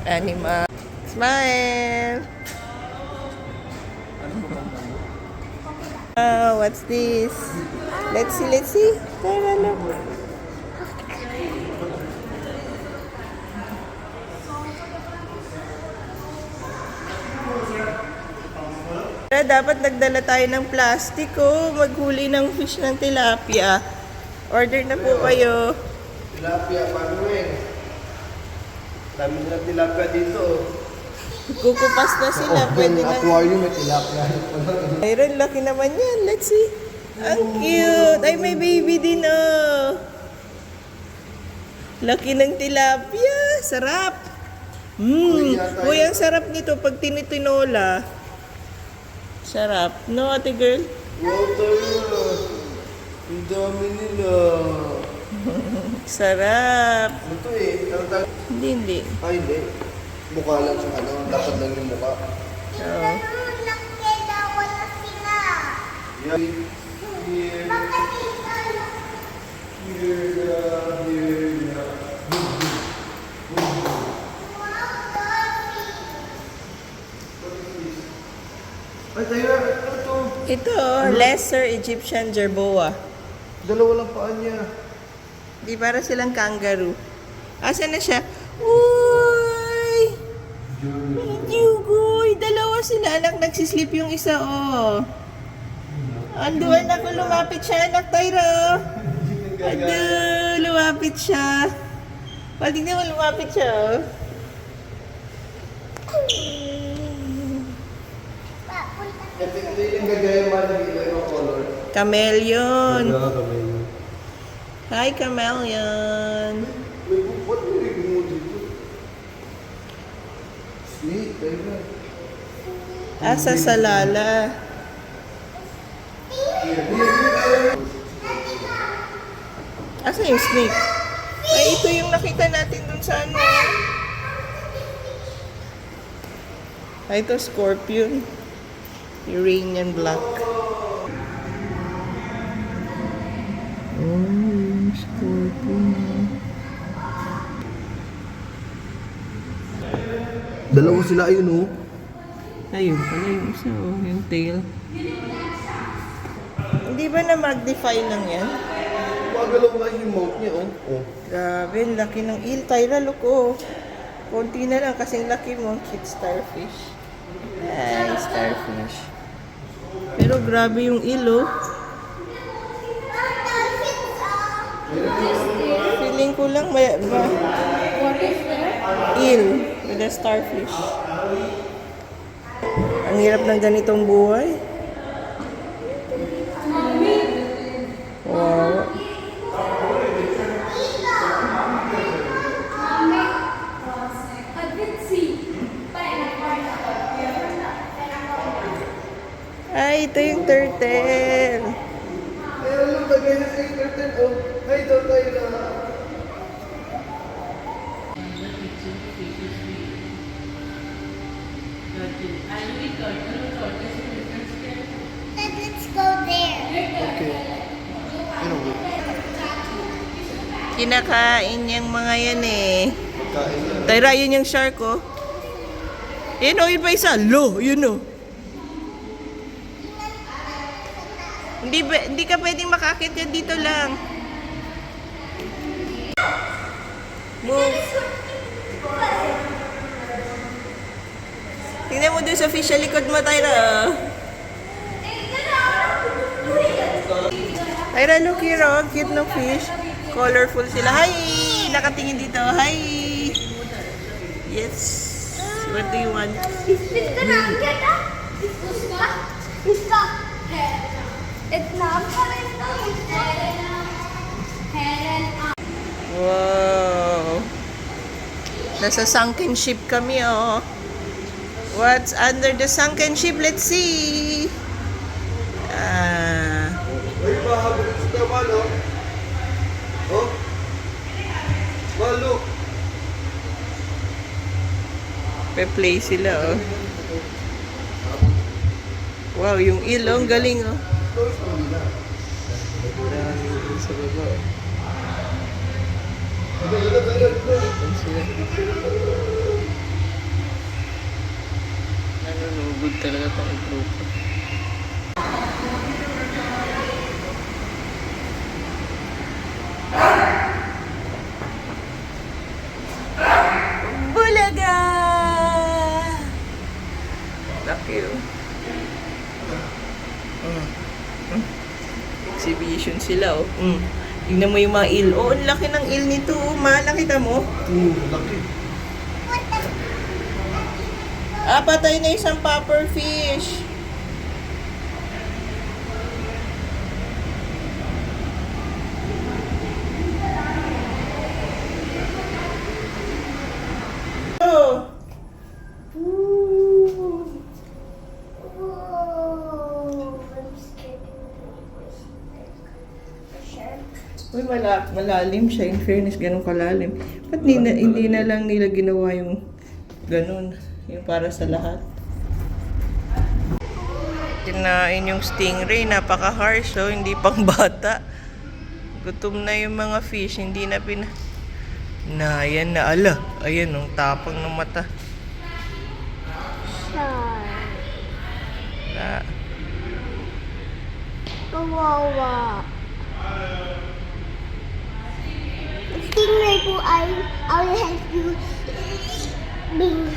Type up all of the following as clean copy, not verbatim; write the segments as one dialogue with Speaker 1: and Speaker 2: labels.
Speaker 1: Animal. Smile! Oh, what's this? Let's see, let's see. Tara, look. Dapat nagdala tayo ng plastic, oh. Maghuli ng fish ng tilapia. Order na po kayo.
Speaker 2: Tilapia, paano rin? Dami nilang tilapia dito.
Speaker 1: Kukupas na sila. Pwede na.
Speaker 2: Aquarium, may tilapia.
Speaker 1: Ayun, laki naman yan. Let's see. Ang cute. Ay, may baby din, oh. Laki ng tilapia. Sarap. Uy, ang sarap nito pag tinitinola. Sarap. No, ate girl?
Speaker 2: Wow, tayo. Ang dami nila.
Speaker 1: Sarap.
Speaker 2: Ito eh.
Speaker 1: Hindi, hindi.
Speaker 2: Ay, hindi. Mukha lang siya, ano. Dapat lang yung mukha.
Speaker 1: Oo.
Speaker 2: Yan. Here. Here. Ay, tayo. Ito.
Speaker 1: Ito, lesser Egyptian jerboa.
Speaker 2: Dalawa lang paan niya.
Speaker 1: Di para silang kangaroo. Asan na siya? Uy! Jugoy! Dalawa sila. Anak, nagsisleep yung isa, oh. Anduan ako, lumapit siya, anak, Tyra. Ando, lumapit siya. Tingnan mo, lumapit siya, oh.
Speaker 2: Ito yung gagaya mo ng iba-ibang color.
Speaker 1: Chameleon.
Speaker 2: Kami.
Speaker 1: Hi, chameleon.
Speaker 2: May bukot mo rin mo dito. Sweet, tayo.
Speaker 1: Asa sa lala. Asa yung snake? Ay, ito yung nakita natin dun sa ano. Ay, ito scorpion. Iranian black. Oh, scorpion.
Speaker 2: Dalawa sila ayun, oh.
Speaker 1: Ayun pala yung isa, oh, yung tail. Hindi ba na magnify lang yan?
Speaker 2: Magalaw nga yung mouth niya, oh. Oh.
Speaker 1: Grabe, laki ng eel. Tyra, look, oh. Konti na lang kasing laki mo. Cute starfish. Ay, starfish. Pero grabe yung eel, oh. Feeling ko lang eel with a starfish. Ang hirap ng ganitong buhay. Wow. Ay, ito yung turtle.
Speaker 2: Ayun, look, tagay na sa turtle, oh. Hi, doon tayo na.
Speaker 3: Let's go there.
Speaker 2: Okay. Ano ba?
Speaker 1: Kinakain yung mga yan eh.
Speaker 2: Pagkain yan.
Speaker 1: Tyra, yun yung shark, oh. Yun, oh, yun pa isa. Lo, yun, oh. Hindi ka pwedeng makakit yan dito lang. Move. Tingnan mo doon sa fish sa likod mo, Tyra. Tyra, look here, oh. Cute ng fish. Colorful sila. Hi! Nakatingin dito. Hi! Yes. What do you want?
Speaker 3: इसका नाम क्या था? इसका नाम क्या है?
Speaker 1: Wow. Nasa sunken ship kami, oh. What's under the sunken ship? Let's see.
Speaker 2: Ay, mahabag sa tama, no? Oh? Malo.
Speaker 1: Pe-play sila, oh. Wow, yung ilong, galing, oh. Sa baba. Sila. Good talaga itong grupo. Bulaga! Laki oh. Exhibition sila oh. Tingnan mo yung mga eel. Oh, ang laki ng eel nito. Oh, malaki mo.
Speaker 2: Laki.
Speaker 1: Patay na isang popper fish. Oh.
Speaker 3: Oh, I'm scared.
Speaker 1: Uy, malalim siya. In fairness, ganun kalalim. Ba't hindi na lang nila ginawa yung ganun? Yung para sa lahat. Kinain yung stingray. Napaka-harsh, oh. Hindi pang bata. Gutom na yung mga fish. Hindi na ayan na. Ala. Ayan, ang tapang ng mata.
Speaker 3: Shark.
Speaker 1: Na.
Speaker 3: Kawawa. Stingray po I will help you. Bing.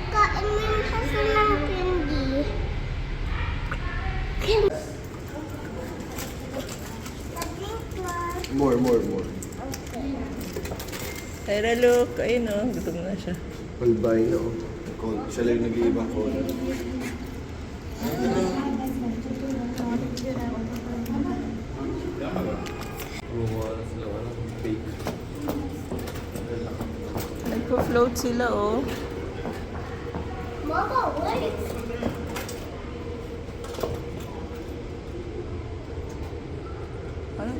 Speaker 3: Kain mo yung kasi ng candy.
Speaker 2: More.
Speaker 1: Tara, look. Ayun, oh. Gutom na siya.
Speaker 2: Albino. Siya lang yung nag-iibang color.
Speaker 1: Nagpo-float sila, oh.
Speaker 3: Mama, wait.
Speaker 1: Ano?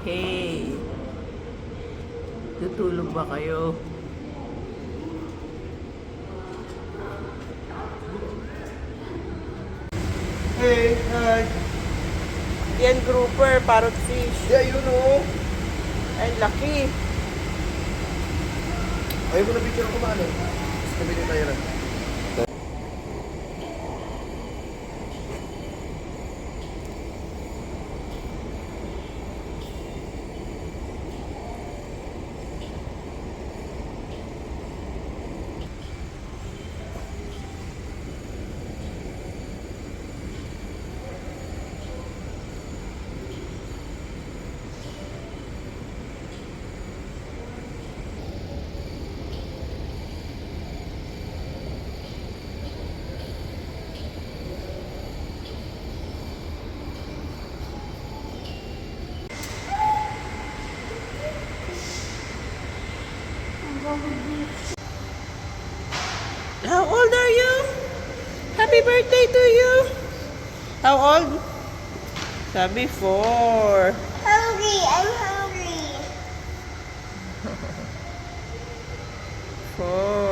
Speaker 1: Hey. Tutulog ba kayo?
Speaker 2: Hey, hi.
Speaker 1: Yan, grouper, parrot fish.
Speaker 2: Yeah, yun oh.
Speaker 1: Ay, laki.
Speaker 2: Ayaw ko na picture ako ba ano? Sabi ni Tyra.
Speaker 1: How old are you? Happy birthday to you. How old? Sabi 4.
Speaker 3: Hungry, I'm hungry.
Speaker 1: 4.